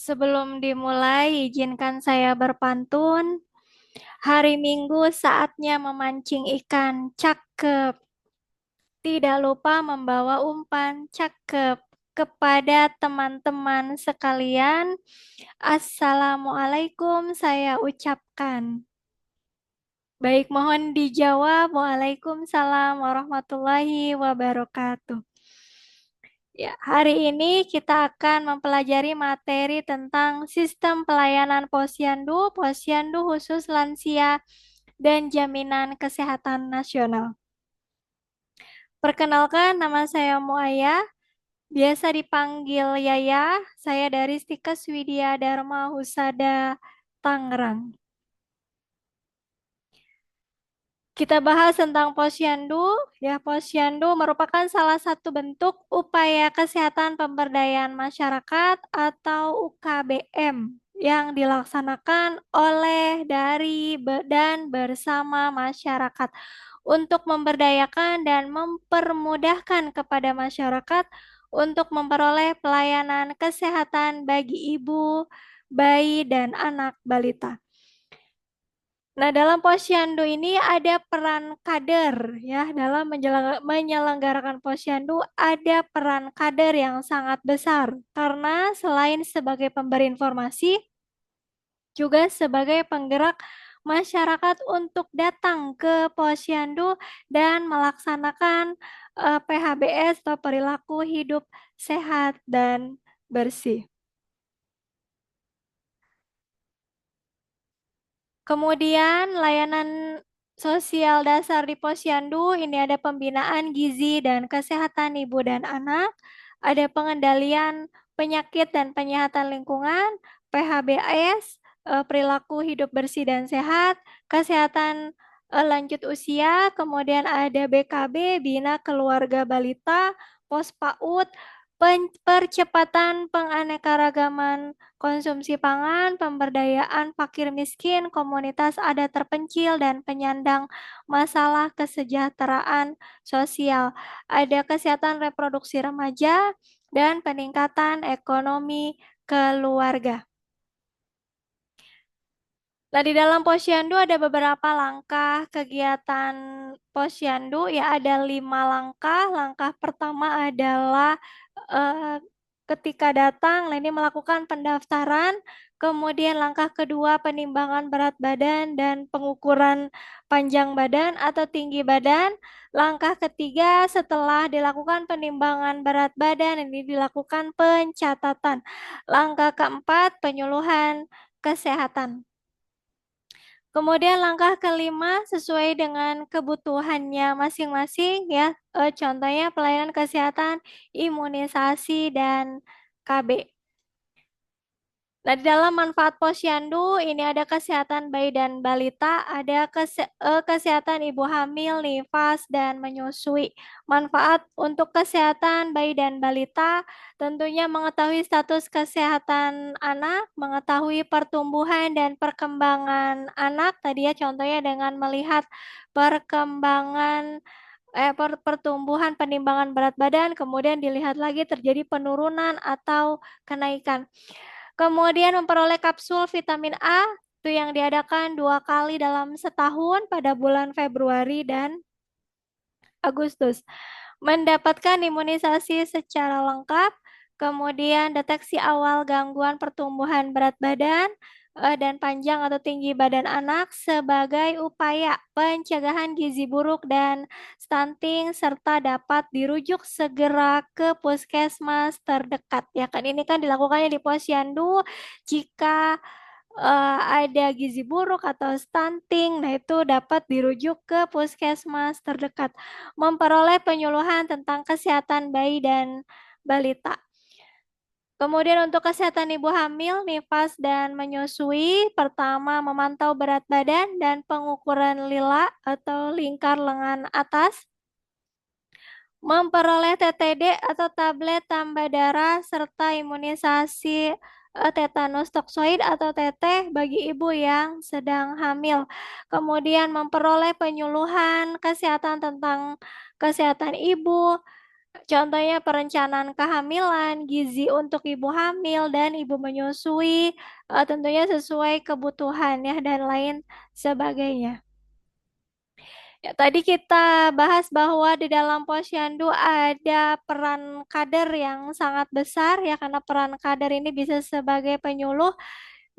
Sebelum dimulai, izinkan saya berpantun. Hari Minggu saatnya memancing ikan. Cakep. Tidak lupa membawa umpan. Cakep. Kepada teman-teman sekalian, Assalamualaikum saya ucapkan. Baik, mohon dijawab. Waalaikumsalam warahmatullahi wabarakatuh. Ya, hari ini kita akan mempelajari materi tentang sistem pelayanan posyandu, posyandu khusus lansia, dan jaminan kesehatan nasional. Perkenalkan, nama saya Muaya, biasa dipanggil Yaya. Saya dari Stikes Widya Dharma Husada, Tangerang. Kita bahas tentang posyandu. Ya, posyandu merupakan salah satu bentuk upaya kesehatan pemberdayaan masyarakat atau UKBM yang dilaksanakan oleh dan bersama masyarakat untuk memberdayakan dan mempermudahkan kepada masyarakat untuk memperoleh pelayanan kesehatan bagi ibu, bayi, dan anak balita. Nah, dalam posyandu ini ada peran kader ya. Dalam menyelenggarakan posyandu ada peran kader yang sangat besar karena selain sebagai pemberi informasi juga sebagai penggerak masyarakat untuk datang ke posyandu dan melaksanakan PHBS atau perilaku hidup sehat dan bersih. Kemudian layanan sosial dasar di posyandu ini ada pembinaan gizi dan kesehatan ibu dan anak, ada pengendalian penyakit dan penyehatan lingkungan, PHBS, perilaku hidup bersih dan sehat, kesehatan lanjut usia, kemudian ada BKB, Bina Keluarga Balita, Pos PAUD, percepatan penganekaragaman konsumsi pangan, pemberdayaan fakir miskin, komunitas adat terpencil, dan penyandang masalah kesejahteraan sosial. Ada kesehatan reproduksi remaja dan peningkatan ekonomi keluarga. Nah, di dalam posyandu ada beberapa langkah kegiatan posyandu, ya ada 5 langkah. Langkah pertama adalah eh, ketika datang, ini melakukan pendaftaran. Kemudian langkah kedua penimbangan berat badan dan pengukuran panjang badan atau tinggi badan. Langkah ketiga setelah dilakukan penimbangan berat badan, ini dilakukan pencatatan. Langkah keempat penyuluhan kesehatan. Kemudian langkah kelima sesuai dengan kebutuhannya masing-masing ya. Contohnya pelayanan kesehatan, imunisasi dan KB. Nah, di dalam manfaat posyandu ini ada kesehatan bayi dan balita, ada kesehatan ibu hamil, nifas, dan menyusui. Manfaat untuk kesehatan bayi dan balita tentunya mengetahui status kesehatan anak, mengetahui pertumbuhan dan perkembangan anak. Tadi ya contohnya dengan melihat perkembangan pertumbuhan penimbangan berat badan, kemudian dilihat lagi terjadi penurunan atau kenaikan. Kemudian memperoleh kapsul vitamin A itu yang diadakan 2 kali dalam setahun pada bulan Februari dan Agustus. Mendapatkan imunisasi secara lengkap, kemudian deteksi awal gangguan pertumbuhan berat badan dan panjang atau tinggi badan anak sebagai upaya pencegahan gizi buruk dan stunting serta dapat dirujuk segera ke puskesmas terdekat. Ya kan ini kan dilakukannya di posyandu jika ada gizi buruk atau stunting, nah itu dapat dirujuk ke puskesmas terdekat. Memperoleh penyuluhan tentang kesehatan bayi dan balita. Kemudian untuk kesehatan ibu hamil, nifas, dan menyusui, pertama memantau berat badan dan pengukuran lila atau lingkar lengan atas. Memperoleh TTD atau tablet tambah darah serta imunisasi tetanus toksoid atau teteh bagi ibu yang sedang hamil. Kemudian memperoleh penyuluhan kesehatan tentang kesehatan ibu, Contohnya perencanaan kehamilan, gizi untuk ibu hamil dan ibu menyusui, tentunya sesuai kebutuhan ya dan lain sebagainya. Ya, tadi kita bahas bahwa di dalam posyandu ada peran kader yang sangat besar ya karena peran kader ini bisa sebagai penyuluh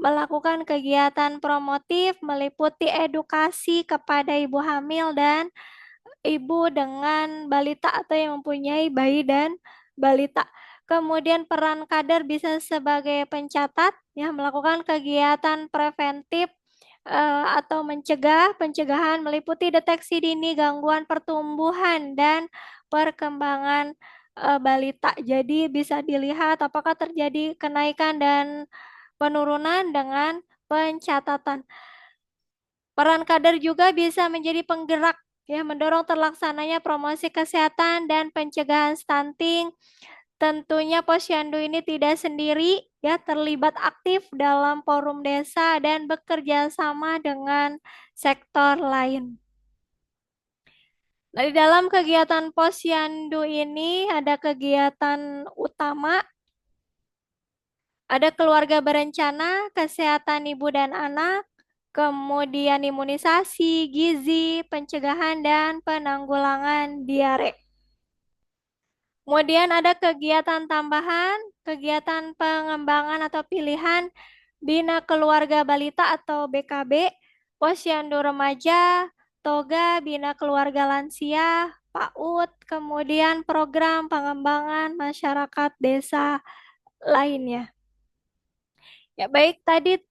melakukan kegiatan promotif meliputi edukasi kepada ibu hamil dan ibu dengan balita atau yang mempunyai bayi dan balita. Kemudian peran kader bisa sebagai pencatat, ya, melakukan kegiatan preventif atau pencegahan meliputi deteksi dini gangguan pertumbuhan dan perkembangan balita. Jadi bisa dilihat apakah terjadi kenaikan dan penurunan dengan pencatatan. Peran kader juga bisa menjadi penggerak ya mendorong terlaksananya promosi kesehatan dan pencegahan stunting. Tentunya posyandu ini tidak sendiri ya terlibat aktif dalam forum desa dan bekerja sama dengan sektor lain. Nah, di dalam kegiatan posyandu ini ada kegiatan utama, ada keluarga berencana, kesehatan ibu dan anak, kemudian imunisasi, gizi, pencegahan, dan penanggulangan diare. Kemudian ada kegiatan tambahan, kegiatan pengembangan atau pilihan, Bina Keluarga Balita atau BKB, Posyandu Remaja, Toga, Bina Keluarga Lansia, PAUD, kemudian program pengembangan masyarakat desa lainnya. Ya, baik tadi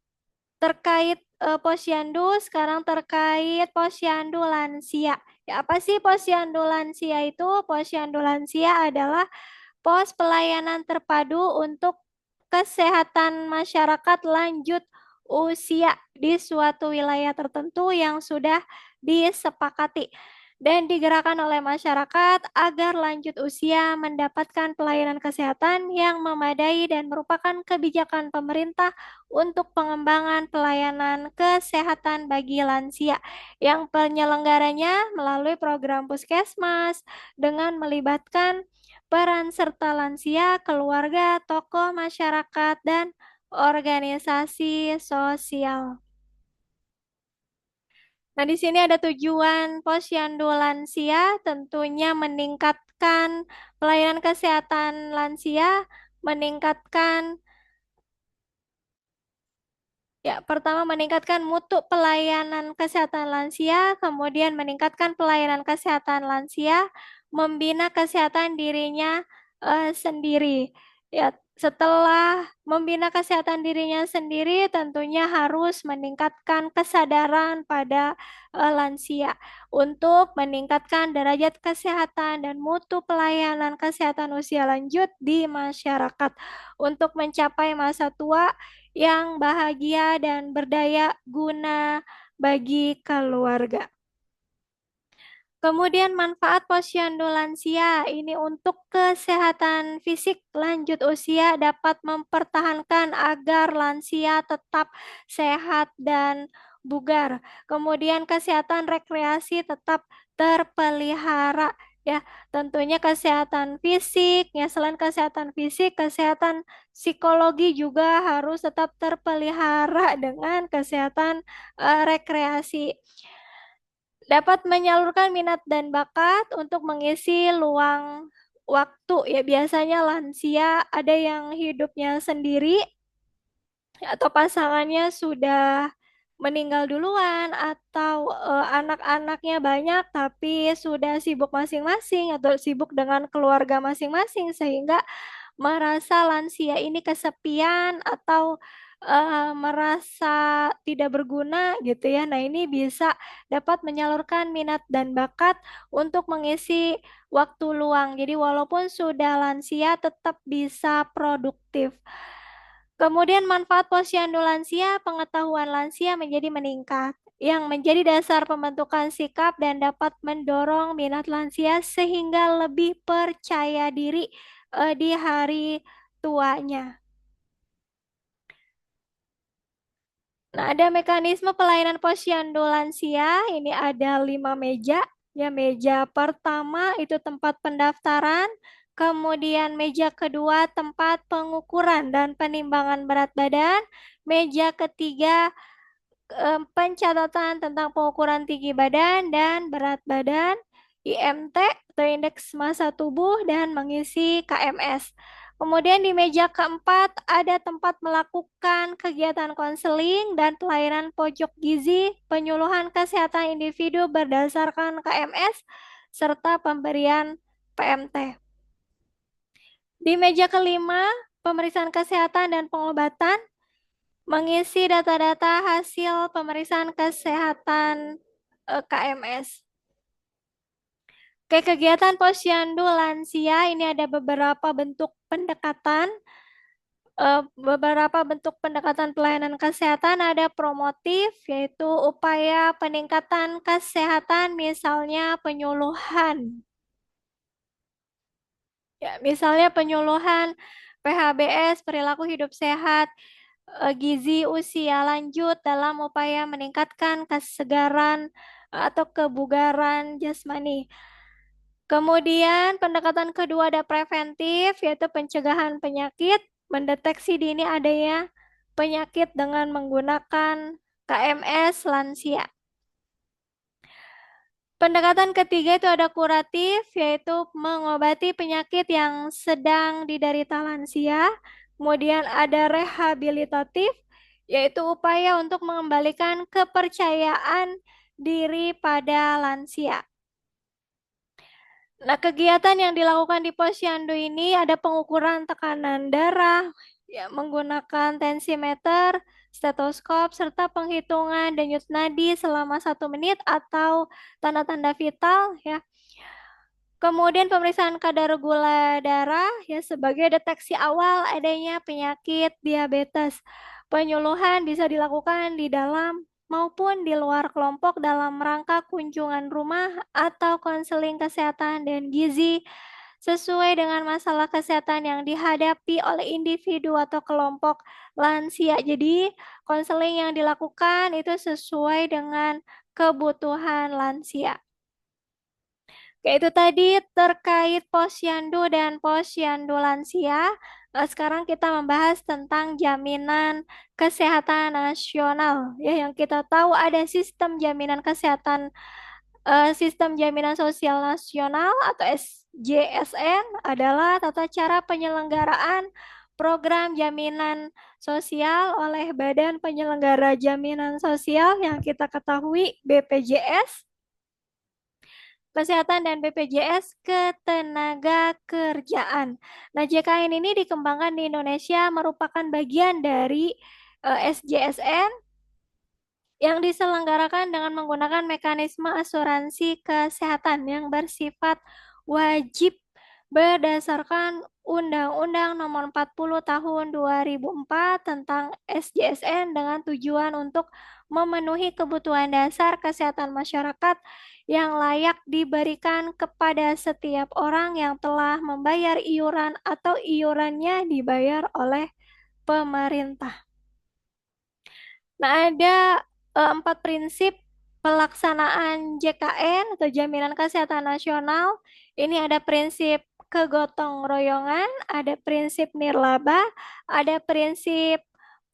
terkait posyandu, sekarang terkait posyandu lansia. Ya, apa sih posyandu lansia itu? Posyandu lansia adalah pos pelayanan terpadu untuk kesehatan masyarakat lanjut usia di suatu wilayah tertentu yang sudah disepakati dan digerakkan oleh masyarakat agar lanjut usia mendapatkan pelayanan kesehatan yang memadai dan merupakan kebijakan pemerintah untuk pengembangan pelayanan kesehatan bagi lansia yang penyelenggaranya melalui program Puskesmas dengan melibatkan peran serta lansia, keluarga, tokoh masyarakat, dan organisasi sosial. Nah, di sini ada tujuan posyandu lansia, tentunya meningkatkan pelayanan kesehatan lansia, meningkatkan ya, pertama meningkatkan mutu pelayanan kesehatan lansia, kemudian meningkatkan pelayanan kesehatan lansia, membina kesehatan dirinya sendiri. Ya, setelah membina kesehatan dirinya sendiri, tentunya harus meningkatkan kesadaran pada lansia untuk meningkatkan derajat kesehatan dan mutu pelayanan kesehatan usia lanjut di masyarakat untuk mencapai masa tua yang bahagia dan berdaya guna bagi keluarga. Kemudian manfaat posyandu lansia ini untuk kesehatan fisik lanjut usia dapat mempertahankan agar lansia tetap sehat dan bugar. Kemudian kesehatan rekreasi tetap terpelihara ya. Tentunya kesehatan fisik ya, selain kesehatan fisik, kesehatan psikologi juga harus tetap terpelihara dengan kesehatan rekreasi. Dapat menyalurkan minat dan bakat untuk mengisi luang waktu ya biasanya lansia ada yang hidupnya sendiri atau pasangannya sudah meninggal duluan atau anak-anaknya banyak tapi sudah sibuk masing-masing atau sibuk dengan keluarga masing-masing sehingga merasa lansia ini kesepian atau merasa tidak berguna gitu ya. Nah, ini bisa dapat menyalurkan minat dan bakat untuk mengisi waktu luang. Jadi walaupun sudah lansia tetap bisa produktif. Kemudian manfaat posyandu lansia, pengetahuan lansia menjadi meningkat yang menjadi dasar pembentukan sikap dan dapat mendorong minat lansia sehingga lebih percaya diri di hari tuanya. Nah, ada mekanisme pelayanan posyandu lansia. Ini ada 5 meja. Ya, meja pertama itu tempat pendaftaran, kemudian meja kedua tempat pengukuran dan penimbangan berat badan, meja ketiga pencatatan tentang pengukuran tinggi badan dan berat badan, IMT atau indeks massa tubuh, dan mengisi KMS. Kemudian di meja keempat ada tempat melakukan kegiatan konseling dan pelayanan pojok gizi, penyuluhan kesehatan individu berdasarkan KMS, serta pemberian PMT. Di meja kelima, pemeriksaan kesehatan dan pengobatan, mengisi data-data hasil pemeriksaan kesehatan KMS. Oke, kegiatan posyandu lansia ini ada beberapa bentuk pendekatan. Beberapa bentuk pendekatan pelayanan kesehatan ada promotif, yaitu upaya peningkatan kesehatan, misalnya penyuluhan. Ya, misalnya penyuluhan PHBS, perilaku hidup sehat, gizi usia lanjut dalam upaya meningkatkan kesegaran atau kebugaran jasmani. Kemudian pendekatan kedua ada preventif, yaitu pencegahan penyakit, mendeteksi dini adanya penyakit dengan menggunakan KMS lansia. Pendekatan ketiga itu ada kuratif, yaitu mengobati penyakit yang sedang diderita lansia. Kemudian ada rehabilitatif, yaitu upaya untuk mengembalikan kepercayaan diri pada lansia. Nah, kegiatan yang dilakukan di posyandu ini ada pengukuran tekanan darah, ya, menggunakan tensimeter, stetoskop, serta penghitungan denyut nadi selama 1 menit atau tanda-tanda vital, ya. Kemudian pemeriksaan kadar gula darah, ya, sebagai deteksi awal adanya penyakit diabetes. Penyuluhan bisa dilakukan di dalam maupun di luar kelompok dalam rangka kunjungan rumah atau konseling kesehatan dan gizi sesuai dengan masalah kesehatan yang dihadapi oleh individu atau kelompok lansia. Jadi, konseling yang dilakukan itu sesuai dengan kebutuhan lansia. Oke, itu tadi terkait posyandu dan posyandu lansia. Sekarang kita membahas tentang jaminan kesehatan nasional. Ya, yang kita tahu ada sistem jaminan kesehatan, sistem jaminan sosial nasional atau SJSN adalah tata cara penyelenggaraan program jaminan sosial oleh Badan Penyelenggara Jaminan Sosial yang kita ketahui BPJS Kesehatan dan BPJS Ketenagakerjaan. Nah, JKN ini dikembangkan di Indonesia merupakan bagian dari SJSN yang diselenggarakan dengan menggunakan mekanisme asuransi kesehatan yang bersifat wajib berdasarkan Undang-Undang Nomor 40 Tahun 2004 tentang SJSN dengan tujuan untuk memenuhi kebutuhan dasar kesehatan masyarakat yang layak diberikan kepada setiap orang yang telah membayar iuran atau iurannya dibayar oleh pemerintah. Nah, ada 4 prinsip pelaksanaan JKN atau Jaminan Kesehatan Nasional. Ini ada prinsip kegotong royongan, ada prinsip nirlaba, ada prinsip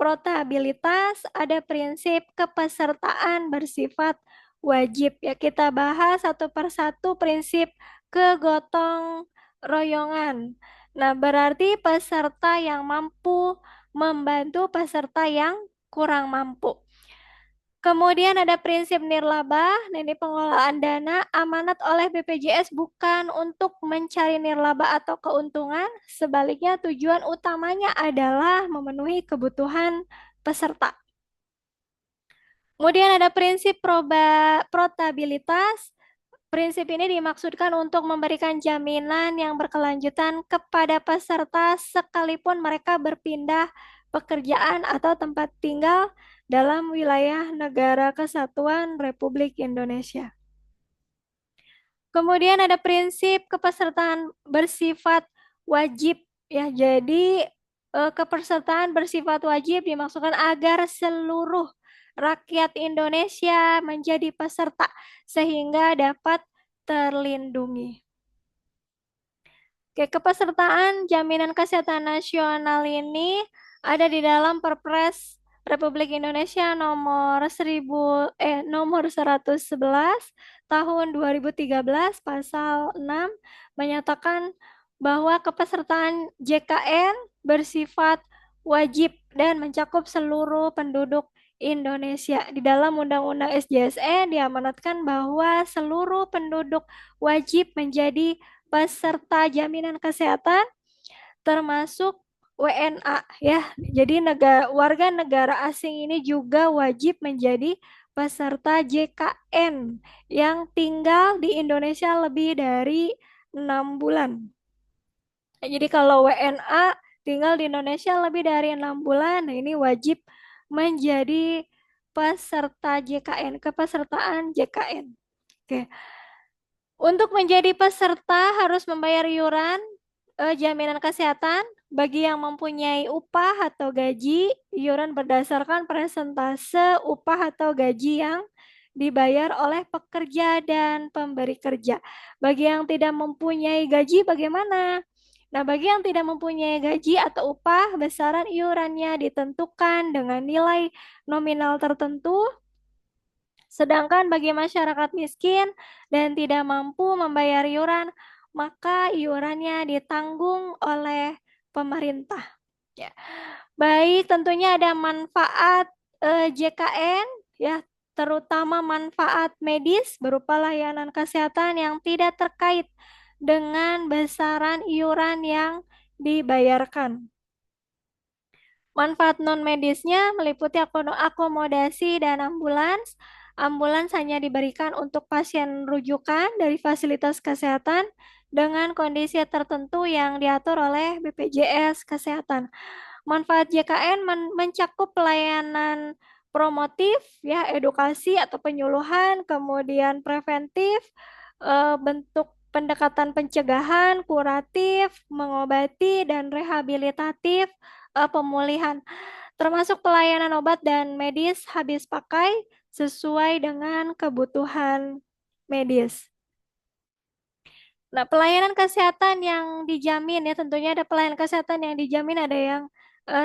protabilitas, ada prinsip kepesertaan bersifat wajib. Ya, kita bahas satu persatu prinsip kegotong royongan. Nah, berarti peserta yang mampu membantu peserta yang kurang mampu. Kemudian ada prinsip nirlaba, nah ini pengelolaan dana amanat oleh BPJS bukan untuk mencari nirlaba atau keuntungan, sebaliknya tujuan utamanya adalah memenuhi kebutuhan peserta. Kemudian ada prinsip protabilitas. Prinsip ini dimaksudkan untuk memberikan jaminan yang berkelanjutan kepada peserta sekalipun mereka berpindah pekerjaan atau tempat tinggal dalam wilayah Negara Kesatuan Republik Indonesia. Kemudian ada prinsip kepesertaan bersifat wajib, ya. Jadi kepesertaan bersifat wajib dimaksudkan agar seluruh rakyat Indonesia menjadi peserta sehingga dapat terlindungi. Oke, kepesertaan jaminan kesehatan nasional ini ada di dalam Perpres Republik Indonesia nomor 111 tahun 2013 pasal 6 menyatakan bahwa kepesertaan JKN bersifat wajib dan mencakup seluruh penduduk Indonesia. Di dalam Undang-Undang SJSN diamanatkan bahwa seluruh penduduk wajib menjadi peserta jaminan kesehatan termasuk WNA ya. Jadi warga negara asing ini juga wajib menjadi peserta JKN yang tinggal di Indonesia lebih dari 6 bulan. Jadi kalau WNA tinggal di Indonesia lebih dari 6 bulan, nah ini wajib menjadi peserta JKN, kepesertaan JKN. Oke. Untuk menjadi peserta harus membayar iuran jaminan kesehatan bagi yang mempunyai upah atau gaji, iuran berdasarkan persentase upah atau gaji yang dibayar oleh pekerja dan pemberi kerja. Bagi yang tidak mempunyai gaji bagaimana? Nah, bagi yang tidak mempunyai gaji atau upah, besaran iurannya ditentukan dengan nilai nominal tertentu. Sedangkan bagi masyarakat miskin dan tidak mampu membayar iuran, maka iurannya ditanggung oleh pemerintah. Ya. Baik, tentunya ada manfaat JKN, ya, terutama manfaat medis berupa layanan kesehatan yang tidak terkait dengan besaran iuran yang dibayarkan. Manfaat non-medisnya meliputi akomodasi dan ambulans. Ambulans hanya diberikan untuk pasien rujukan dari fasilitas kesehatan dengan kondisi tertentu yang diatur oleh BPJS Kesehatan. Manfaat JKN mencakup pelayanan promotif, ya, edukasi atau penyuluhan, kemudian preventif, bentuk pendekatan pencegahan, kuratif, mengobati, dan rehabilitatif, pemulihan, termasuk pelayanan obat dan medis habis pakai sesuai dengan kebutuhan medis. Nah, pelayanan kesehatan yang dijamin ya, tentunya ada pelayanan kesehatan yang dijamin, ada yang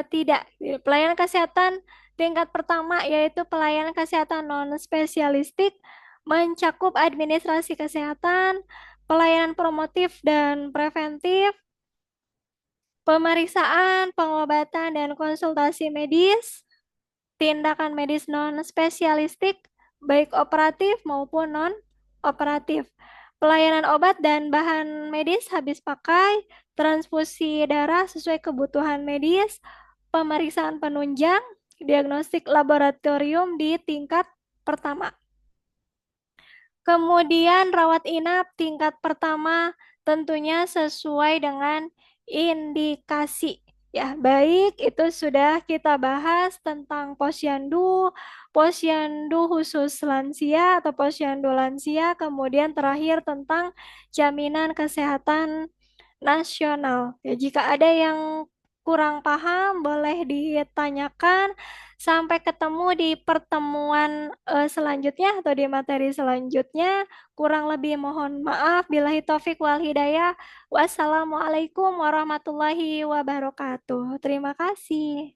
tidak. Pelayanan kesehatan tingkat pertama yaitu pelayanan kesehatan non spesialistik, mencakup administrasi kesehatan, pelayanan promotif dan preventif, pemeriksaan, pengobatan dan konsultasi medis, tindakan medis non spesialistik, baik operatif maupun non operatif, pelayanan obat dan bahan medis habis pakai, transfusi darah sesuai kebutuhan medis, pemeriksaan penunjang, diagnostik laboratorium di tingkat pertama. Kemudian rawat inap tingkat pertama tentunya sesuai dengan indikasi. Ya, baik, itu sudah kita bahas tentang posyandu, posyandu khusus lansia atau posyandu lansia, kemudian terakhir tentang jaminan kesehatan nasional. Ya, jika ada yang kurang paham, boleh ditanyakan. Sampai ketemu di pertemuan selanjutnya atau di materi selanjutnya. Kurang lebih mohon maaf. Billahi taufik wal hidayah. Wassalamualaikum warahmatullahi wabarakatuh. Terima kasih.